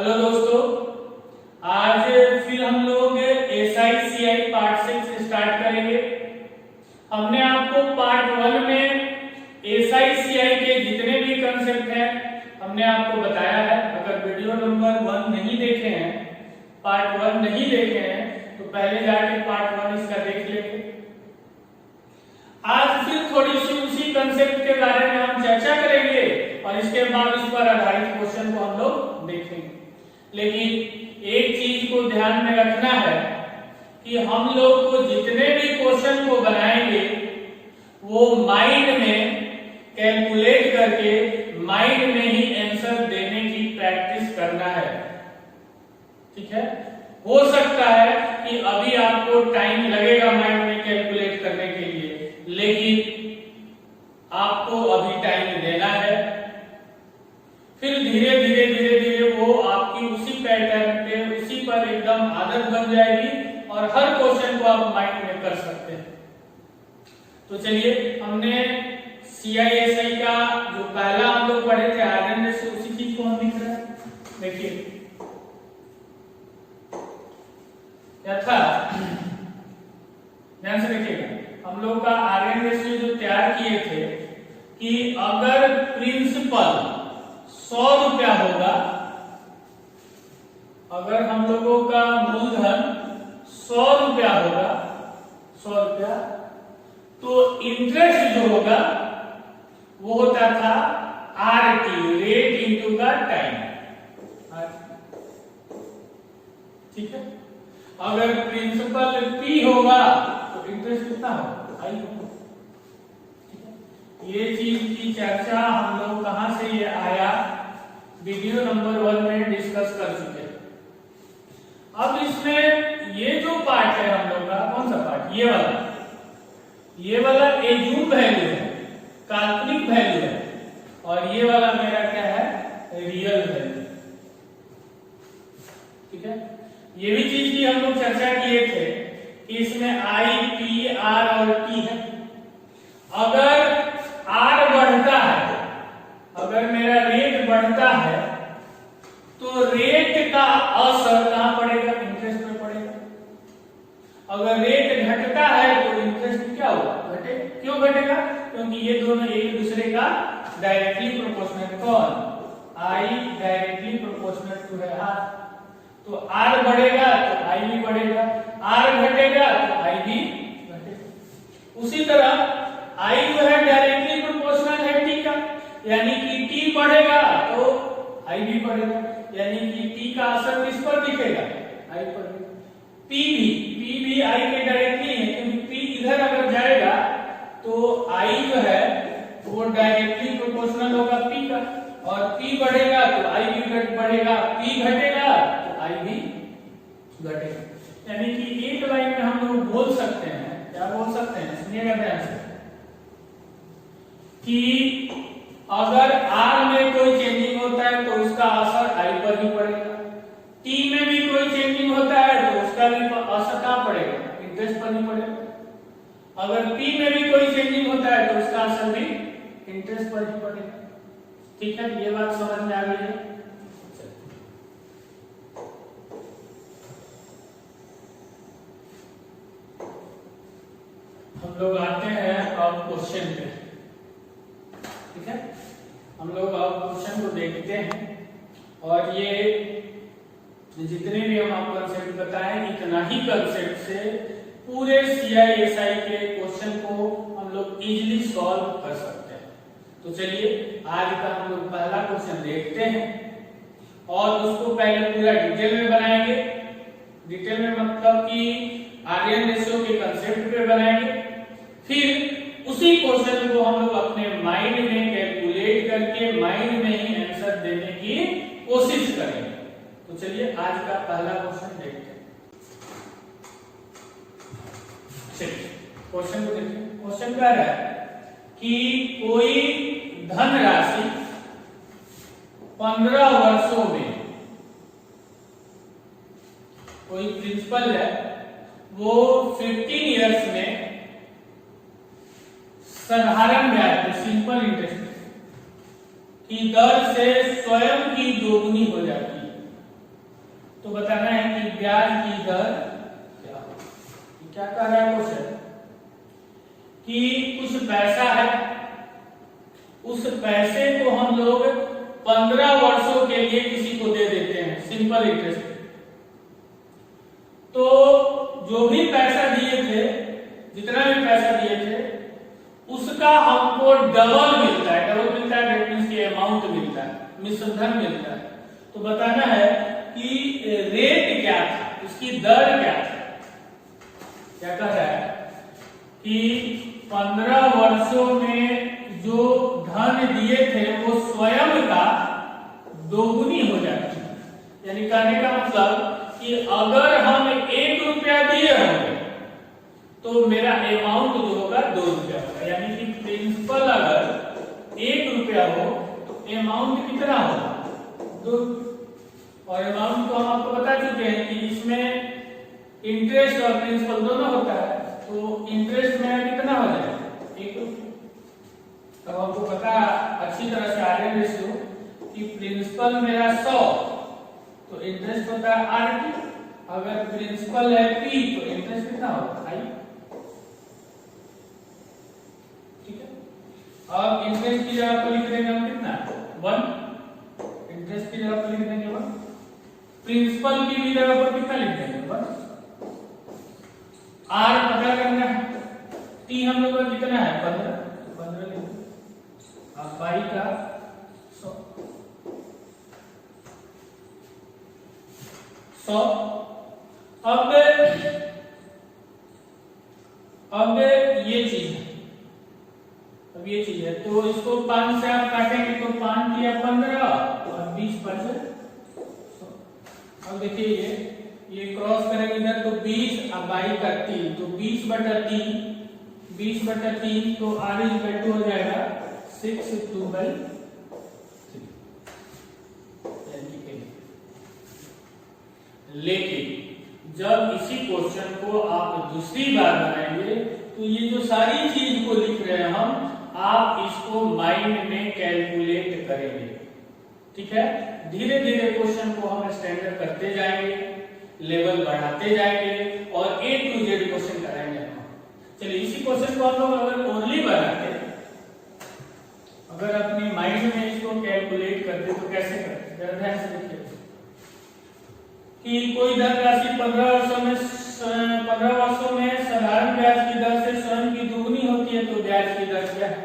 Hello दोस्तों, आज फिर हम लोग SI/CI पार्ट 6 स्टार्ट करेंगे। हमने आपको पार्ट 1 में SI/CI के जितने भी कंसेप्ट हैं हमने आपको बताया है। अगर वीडियो नंबर 1 नहीं देखे हैं, पार्ट 1 नहीं देखे हैं तो पहले जाके पार्ट 1 इसका देख लेंगे। आज फिर थोड़ी सी उसी कंसेप्ट के बारे में हम चर्चा करेंगे और इसके बाद इस पर आधारित क्वेश्चन को हम लोग देखेंगे। लेकिन एक चीज को ध्यान में रखना है कि हम लोग को जितने भी क्वेश्चन को बनाएंगे वो माइंड में कैलकुलेट करके माइंड में ही आंसर देने की प्रैक्टिस करना है। ठीक है, हो सकता है कि अभी आपको टाइम लगेगा माइंड में कैलकुलेट करने के लिए, लेकिन आपको अभी टाइम देना है। फिर धीरे धीरे वो आपकी उसी पैटर्न पे उसी पर एकदम आदत बन जाएगी और हर क्वेश्चन को आप माइंड में कर सकते हैं। तो चलिए, हमने CI/SI का जो पहला हम लोग पढ़े थे आयरन रेशियो, उसी चीज को हम दिख रहा है। देखिए क्या था, ध्यान से देखिएगा। हम लोग का आयरन रेशियो जो तैयार किए थे कि अगर प्रिंसिपल 100 रुपया होगा, अगर हम लोगों का मूलधन 100 रुपया होगा, 100 रुपया, तो इंटरेस्ट जो होगा वो होता था RT, रेट इंटू का टाइम। ठीक है, अगर प्रिंसिपल P होगा तो इंटरेस्ट कितना होगा, I होगा। ये चीज की चर्चा हम लोग कहां से ये आया, वीडियो नंबर 1 में डिस्कस कर चुके हैं। अब इसमें ये जो पार्ट है हम लोग का, कौन सा पार्ट, ये वाला एज्यूम वैल्यू है, काल्पनिक वैल्यू है, और ये वाला मेरा क्या है, रियल वैल्यू। ठीक है, ये भी चीज की हम लोग चर्चा किए थे कि इसमें I, P, R और T है। अगर R बढ़ता है, अगर मेरा रेट बढ़ता है तो रेट का असर कहां पड़ेगा, इंटरेस्ट में पड़ेगा। अगर रेट घटता है तो इंटरेस्ट क्या होगा, घटे। क्यों घटेगा, क्योंकि ये दोनों एक दूसरे का डायरेक्टली प्रोपोर्शनल। कौन, I डायरेक्टली प्रोपोर्शनल टू है R। तो R बढ़ेगा तो I भी बढ़ेगा, R घटेगा तो I भी घटेगा। उसी तरह I जो है डायरेक्टली प्रोपोर्शनल है T का, यानी कि T बढ़ेगा तो I भी बढ़ेगा, यानी कि T का असर किस पर दिखेगा, I पर। P भी I के डायरेक्टली है, क्योंकि P इधर अगर जाएगा तो I जो है वो डायरेक्टली प्रोपोर्शनल होगा P का, और P बढ़ेगा तो I भी बढ़ेगा, P घटेगा तो I भी घटेगा। यानी कि एक लाइन में हम लोग बोल सकते हैं, क्या बोल सकते हैं, सुनिएगा ध्यान से, कि अगर R में कोई चेंजिंग होता है तो उसका असर I पर ही पड़ेगा, T में भी कोई चेंजिंग होता है तो उसका भी असर कहां पड़ेगा, इंटरेस्ट पर ही पड़ेगा। अगर P में भी कोई चेंजिंग होता है तो उसका असर भी इंटरेस्ट पर ही पड़ेगा। ठीक है, ये बात समझ में आ गई है। हम लोग आते हैं अब क्वेश्चन पे। ठीक है, हम लोग अब क्वेश्चन को देखते हैं, और ये जितने भी हम आपको कंसेप्ट बताएं इतना ही कंसेप्ट से पूरे CI/SI के क्वेश्चन को हम लोग इजीली सॉल्व कर सकते हैं। तो चलिए, आज का हम लोग पहला क्वेश्चन देखते हैं और उसको पहले पूरा डिटेल में बनाएंगे। डिटेल में मतलब कि आर्यन रेशियो के कंसेप्ट पे बनाएंगे, फिर उसी क्वेश्चन को हम लोग अपने माइंड में कैलकुलेट करके माइंड में ही आंसर देने की कोशिश करेंगे। तो चलिए, आज का पहला क्वेश्चन देखते हैं। चलिए क्वेश्चन को देखिए। क्वेश्चन कह रहा है कि कोई धनराशि 15 वर्षों में, कोई प्रिंसिपल है वो 15 इयर्स में साधारण ब्याज पे, सिंपल इंटरेस्ट की दर से स्वयं की दोगुनी हो जाती है। तो बताना है कि ब्याज की दर क्या होगी। क्या कह रहा है क्वेश्चन कि कुछ पैसा है, उस पैसे को हम लोग 15 वर्षों के लिए किसी को दे देते हैं सिंपल इंटरेस्ट। तो जो भी पैसा दिए थे, जितना भी पैसा दिए थे, उसका हमको डबल मिलता है। डबल मिलता है दैट मींस कि अमाउंट मिलता है, मिश्रधन मिलता है। तो बताना है कि रेट क्या था, उसकी दर क्या थी। क्या कह रहा है कि 15 वर्षों में जो धन दिए थे वो स्वयं का दोगुनी हो जाती है। यानी कहने का मतलब कि अगर हम 1 रुपया दिए होंगे तो मेरा अमाउंट जो होगा 2 रुपया होगा। यानी कि प्रिंसिपल अगर 1 रुपया हो तो अमाउंट कितना होगा 2। और अमाउंट तो हम आपको बता चुके हैं कि इसमें इंटरेस्ट और प्रिंसिपल दोनों होता है। तो इंटरेस्ट मेरा कितना हो जाएगा 1 रुपया। तब आपको पता अच्छी तरह से आर एन रेशियो कि प्रिंसिपल मेरा 100 तो इंटरेस्ट होता है RT। अगर प्रिंसिपल है P तो इंटरेस्ट कितना होगा I। ठीक है। अब इंटरेस्ट की जगह पर लिख देंगे हम कितना 1। इंटरेस्ट की जगह पर लिख देंगे 1। प्रिंसिपल की भी जगह पर कितना लिख देंगे 1। R पता करना है, T हम लोग का कितना है 15 तो 15 लिख दो। अब पाई का 100 अब ये चीज है, अब ये चीज है तो इसको 5 से आप काटेंगे तो 5 किया 15 और 20 बचे 100। अब देखिए ये क्रॉस करेंगे इधर तो 20 और 22 का 3 तो 20/3 20/3 तो R = हो जाएगा 6/2/3। लेकिन जब इसी क्वेश्चन को आप दूसरी बार बनाएंगे तो ये जो सारी चीज को लिख रहे हैं हम, आप इसको माइंड में कैलकुलेट करेंगे। ठीक है। धीरे धीरे क्वेश्चन को हम स्टैंडर्ड करते जाएंगे, लेवल बढ़ाते जाएंगे और A to Z क्वेश्चन कराएंगे हम। चलिए इसी क्वेश्चन को हम लोग अगर ओनली बनाते, अगर अपने माइंड में इसको कैलकुलेट करते तो कैसे करते, जरा ध्यान से देखिए कि कोई धनराशि 15 वर्षों में साधारण ब्याज की दर से स्वयं की दुगनी होती है तो ब्याज की दर क्या है।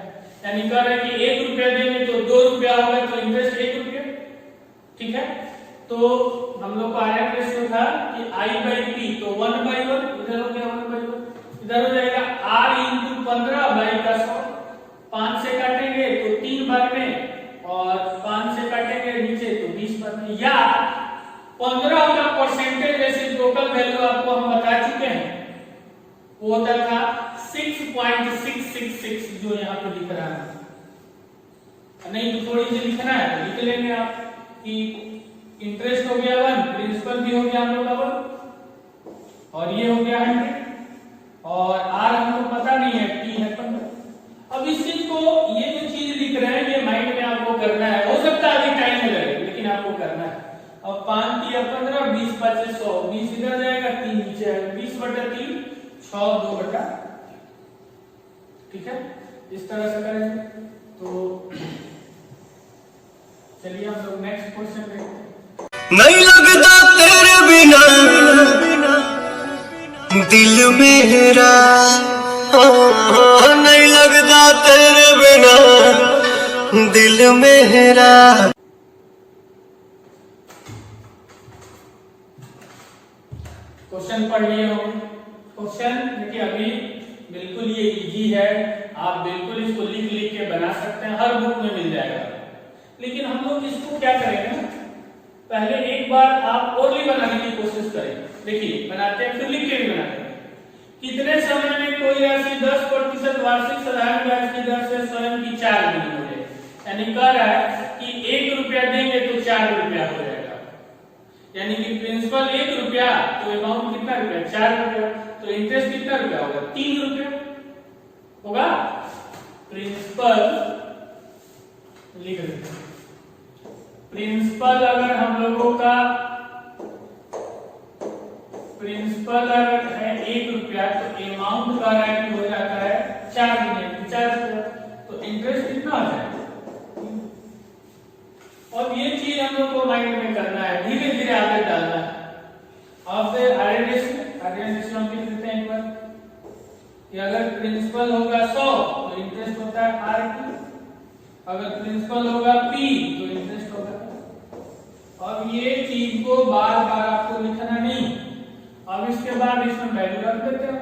यानी कह रहे हैं कि 1 रुपया देंगे तो 2 रुपया होगा तो इंटरेस्ट 1 रुपया। ठीक है। तो हम लोग को आया रेशियो था कि I/P तो 1/1 इधर हो गया 1/1 इधर हो जाएगा R × 15/100। 5 से काटेंगे तो 3 बार में और 5 से काटेंगे नीचे तो 20 बार में। या 15 का परसेंटेज रेसिप्रोकल वैल्यू आपको हम बता चुके हैं, वो होता था 6.666 जो यहाँ पे लिख रहा है। नहीं तो थोड़ी सी लिखना है तो लिख लेंगे आप कि इंटरेस्ट हो गया 1, प्रिंसिपल भी हो गया हम लोग का 1 और ये हो गया 100 और R हमको पता नहीं है, T है 15। अब इस चीज को ये जो चीज लिख रहे हैं ये माइंड में आपको करना है। हो सकता है अभी टाइम लगे लेकिन आपको करना है। अब 5 किया 15 20 बचे 100 20 इधर जाएगा 3 नीचे आएगा 20/3 6 2/। ठीक है। इस तरह से करेंगे तो चलिए हम लोग नेक्स्ट क्वेश्चन देखते हैं। नहीं लगता तेरे बिना दिल मेरा, नहीं लगता तेरे बिना दिल मेरा। क्वेश्चन पढ़ लिए होंगे। क्वेश्चन देखिए अभी बिल्कुल ये इजी है, आप बिल्कुल इसको लिख लिख के बना सकते हैं, हर बुक में मिल जाएगा। लेकिन हम लोग इसको क्या करेंगे, पहले एक बार आप ओरली बनाने की कोशिश करें। देखिए बनाते हैं फिर लिख के भी बनाते हैं। कितने समय में कोई राशि 10% वार्षिक साधारण ब्याज की दर से स्वयं की 4 गुनी हो जाए। यानी कह रहा है कि 1 रुपया देंगे तो 4 रुपया हो जाएगा। यानी कि प्रिंसिपल 1 रुपया तो अमाउंट कितना रुपया 4 रुपया, तो इंटरेस्ट कितना रुपया होगा 3 रुपया होगा। प्रिंसिपल लिख देते हैं। प्रिंसिपल अगर हम लोगों का प्रिंसिपल अगर है 1 रुपया तो अमाउंट का रेट हो जाता है 4 गुने 50 रुपया, तो इंटरेस्ट कितना हो जाएगा। और ये चीज हम लोग को माइंड में करना है, धीरे धीरे आगे डालना है। अब फिर आरएनएस हम लिख देते हैं एक बार कि अगर प्रिंसिपल होगा 100 तो इंटरेस्ट होता है आर, अगर प्रिंसिपल होगा पी तो इंटरेस्ट होगा। अब ये चीज को बार बार आपको लिखना नहीं, अब इसके बाद इसमें वैल्यू रख देते हैं,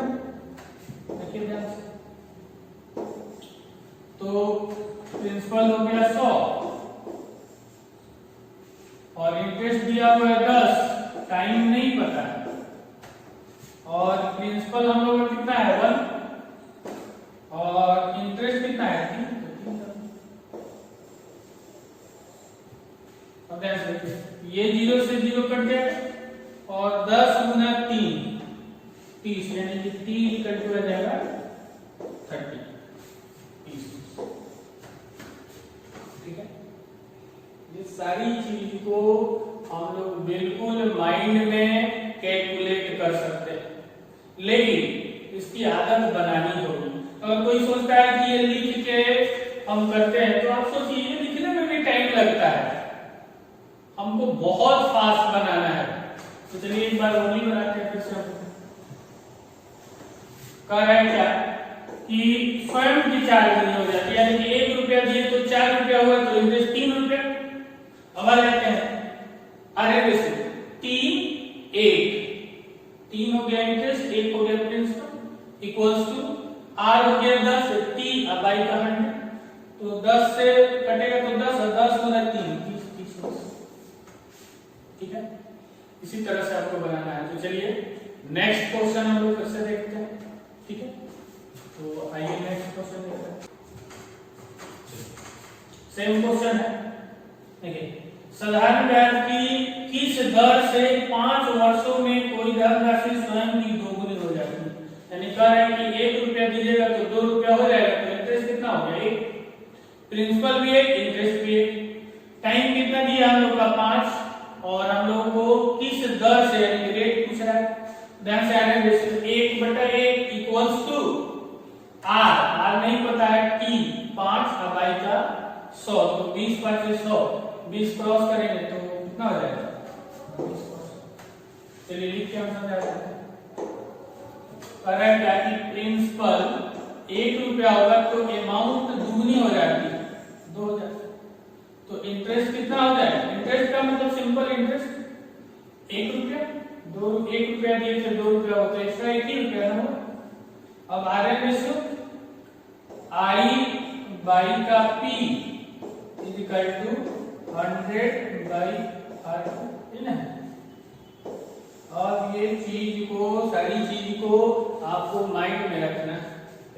देखिए ध्यान से। तो प्रिंसिपल हो गया 100 और इंटरेस्ट दिया हुआ है 10, टाइम नहीं पता है, और प्रिंसिपल हम लोग का कितना है 1 और इंटरेस्ट कितना है 3। अब ध्यान से देखिए, ये 0 से 0 कट जाएगा और 10 गुना 3 30, यानी कि 3 कट हो जाएगा 30। ठीक है, ये सारी चीज को हम लोग बिल्कुल माइंड में कैलकुलेट कर सकते हैं, लेकिन इसकी आदत बनानी होगी। अगर कोई सोचता है कि ये लिख के हम करते हैं तो आप सोचिए ये लिखने में भी टाइम लगता है, हमको बहुत फास्ट बनाना है। तो चलिए एक बार वो नहीं बनाते हैं, फिर से कह रहा है क्या कि स्वयं की 4 गुनी हो जाती है, यानी कि 1 रुपया दिए तो 4 रुपया हुआ, तो इंटरेस्ट 3 रुपया। अब आ जाते हैं अरे वैसे 3 हो गया इंटरेस्ट, 1 हो गया प्रिंसिपल, इक्वल्स टू आर हो गया 10, टी अब आई का 100, तो 10 से कटेगा तो 10 और 10 गुना 3 30। ठीक है, इसी तरह से आपको बनाना है। तो चलिए नेक्स्ट क्वेश्चन हम लोग कैसे देखते हैं। ठीक है, तो आइए नेक्स्ट क्वेश्चन देखते हैं। सेम क्वेश्चन है, देखिए साधारण ब्याज की किस दर से 5 वर्षों में कोई धनराशि स्वयं की दोगुनी हो जाती है। यानी कह रहे हैं कि 1 रुपया दीजिएगा तो 2 रुपया हो जाएगा, तो इंटरेस्ट कितना हो गया 1, प्रिंसिपल भी 1, इंटरेस्ट भी 1, टाइम कितना दिया हम लोग का 5, और हम लोग को किस दर से यानी रेट पूछ रहा है। ध्यान से आगे देखिए 1/1 इक्वल्स टू आर नहीं पता है टी 5 अब आई का 100, तो 20 5 100, 20 क्रॉस करेंगे तो कितना हो जाएगा 20। चलिए लिख के हम समझा सकते हैं। करें क्या कि प्रिंसिपल 1 रुपया होगा तो अमाउंट दुगनी हो जाती है 2000, तो इंटरेस्ट कितना हो जाएगा। इंटरेस्ट का मतलब सिंपल इंटरेस्ट 1 रुपया, 1 रुपया दिए थे 2 रुपया होता है, एक्स्ट्रा 1 ही रुपया ना। अब आ रहे रेशियो आई बाई का P is equal to 100 by R, है ना। और ये चीज को सारी चीज को आपको माइंड में रखना।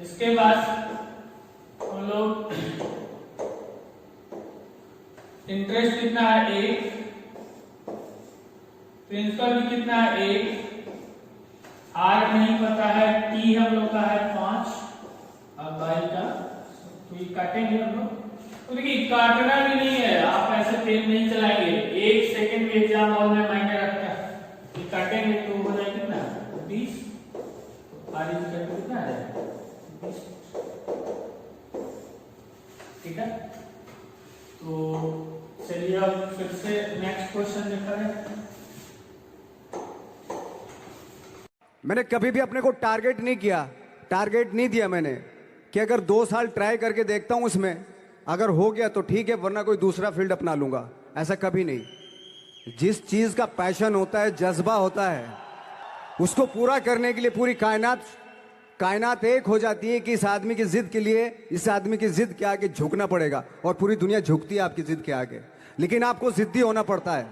इसके बाद हम लोग इंटरेस्ट कितना है 1, प्रिंसिपल भी कितना है 1, आर नहीं पता है, टी हम लोग का है 5, अब बाई का तो ये काटेंगे हम लोग। तो देखिए काटना भी नहीं है, आप ऐसे पेन नहीं चलाएंगे, 1 सेकंड के एग्जाम हॉल में मायने रखता है। ये काटेंगे तो हो जाए कितना 20, तो आर इज कितना है 20। ठीक है, तो चलिए अब फिर से नेक्स्ट क्वेश्चन देखा है। मैंने कभी भी अपने को टारगेट नहीं किया, टारगेट नहीं दिया मैंने कि अगर 2 साल ट्राई करके देखता हूं इसमें, अगर हो गया तो ठीक है वरना कोई दूसरा फील्ड अपना लूंगा, ऐसा कभी नहीं। जिस चीज का पैशन होता है, जज्बा होता है, उसको पूरा करने के लिए पूरी कायनात एक हो जाती है कि इस आदमी की जिद के लिए, इस आदमी की जिद के आगे झुकना पड़ेगा, और पूरी दुनिया झुकती है आपकी जिद के आगे। लेकिन आपको जिद्दी होना पड़ता है,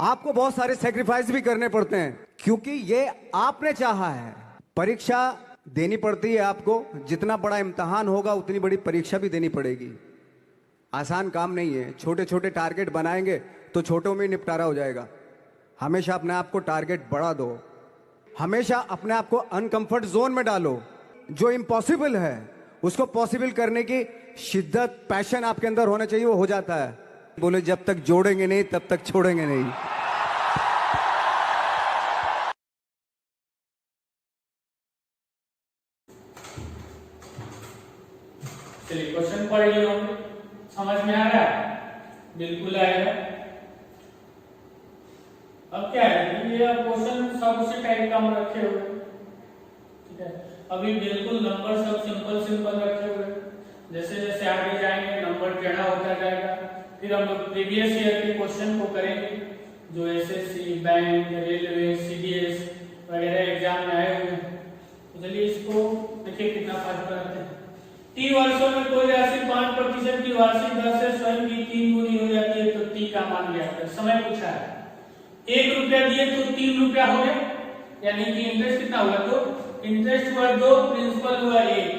आपको बहुत सारे सेक्रीफाइस भी करने पड़ते हैं, क्योंकि ये आपने चाहा है। परीक्षा देनी पड़ती है आपको, जितना बड़ा इम्तिहान होगा उतनी बड़ी परीक्षा भी देनी पड़ेगी। आसान काम नहीं है। छोटे छोटे टारगेट बनाएंगे तो छोटों में निपटारा हो जाएगा। हमेशा अपने आप को टारगेट बढ़ा दो, हमेशा अपने आप को अनकंफर्ट जोन में डालो। जो इम्पॉसिबल है उसको पॉसिबल करने की शिद्दत, पैशन आपके अंदर होना चाहिए, वो हो जाता है। बोले जब तक जोड़ेंगे नहीं तब तक छोड़ेंगे नहीं। पढ़ लिए होंगे। समझ में आ रहा है? बिल्कुल आएगा। अब क्या है, ये क्वेश्चन सब उसी टाइप का हम रखे हुए, ठीक है। अभी बिल्कुल नंबर सब सिंपल सिंपल रखे हुए, जैसे जैसे आगे जाएंगे नंबर टेढ़ा होता जाएगा। फिर हम लोग प्रीवियस ईयर के क्वेश्चन को करेंगे, जो एसएससी, बैंक, रेलवे, सीडीएस वगैरह एग्जाम में आए हुए हैं। तो चलिए इसको देखिए कितना फास्ट बनाते हैं। टी वर्षों में कोई राशि 5% की वार्षिक दर से स्वयं की 3 गुनी हो जाती है, तो टी का मान लिया है। समय पूछा है, 1 रुपया दिए तो 3 रुपया हो गया, यानी कि इंटरेस्ट कितना हुआ, तो इंटरेस्ट हुआ 2, प्रिंसिपल हुआ 1,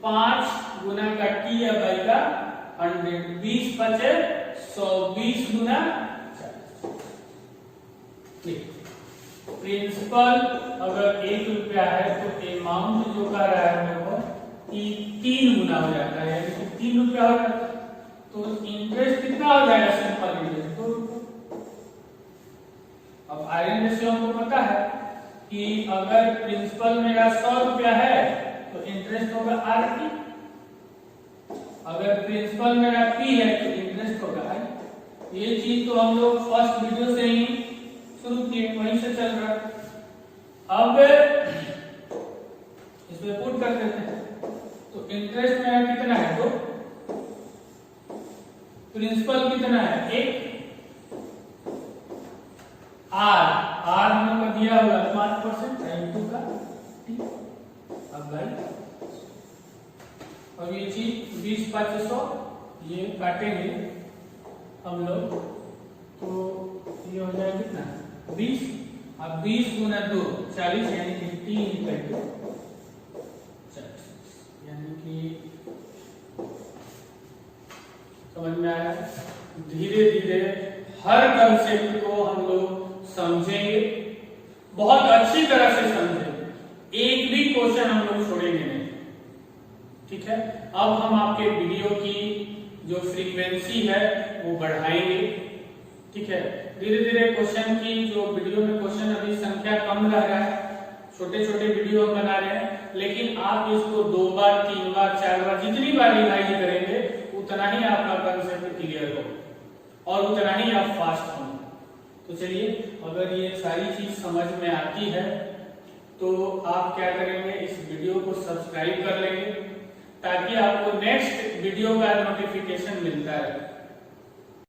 5 गुना का टी या बाई का 100, 20 पचे 100, 20 गुना 40। प्रिंसिपल अगर 1 रुपया है तो अमाउंट जो कर रहा है मेरे को 3 गुना हो जाता है, यानी कि 3 रुपया हो जाता है। तो इंटरेस्ट कितना हो जाएगा, सिंपल इंटरेस्ट 2 रुपया। अब आयरन रेशियो हमको पता है कि अगर प्रिंसिपल मेरा 100 रुपया है तो इंटरेस्ट होगा RP, अगर प्रिंसिपल मेरा P है तो इंटरेस्ट होगा I। ये चीज तो हम लोग फर्स्ट वीडियो से ही शुरू किए, वहीं से चल रहा है। अब इसमें पुट कर देते हैं, तो इंटरेस्ट मेरा कितना है, तो प्रिंसिपल कितना है 1, आर हम लोग दिया हुआ 5% टाइम 2 का टी। अब भाई और ये चीज 20 5 100 ये काटेंगे हम लोग, तो ये हो जाएगा कितना 20। अब 20 गुना 2 40, यानी कि टी इक्वल टू 40, यानी कि समझ में आया। धीरे धीरे हर कंसेप्ट को हम लोग समझेंगे, बहुत अच्छी तरह से समझेंगे, एक भी क्वेश्चन हम लोग छोड़ेंगे नहीं, ठीक है। अब हम आपके वीडियो की जो फ्रीक्वेंसी है वो बढ़ाएंगे, ठीक है। धीरे धीरे क्वेश्चन की जो वीडियो में क्वेश्चन अभी संख्या कम रह रहा है, छोटे छोटे वीडियो हम बना रहे हैं, लेकिन आप इसको 2 बार 3 बार 4 बार जितनी बार रिवाइज करेंगे उतना ही आपका कंसेप्ट क्लियर हो और उतना ही आप फास्ट होंगे। तो चलिए, अगर ये सारी चीज समझ में आती है तो आप क्या करेंगे, इस वीडियो को सब्सक्राइब कर लेंगे ताकि आपको नेक्स्ट वीडियो का नोटिफिकेशन मिलता रहे।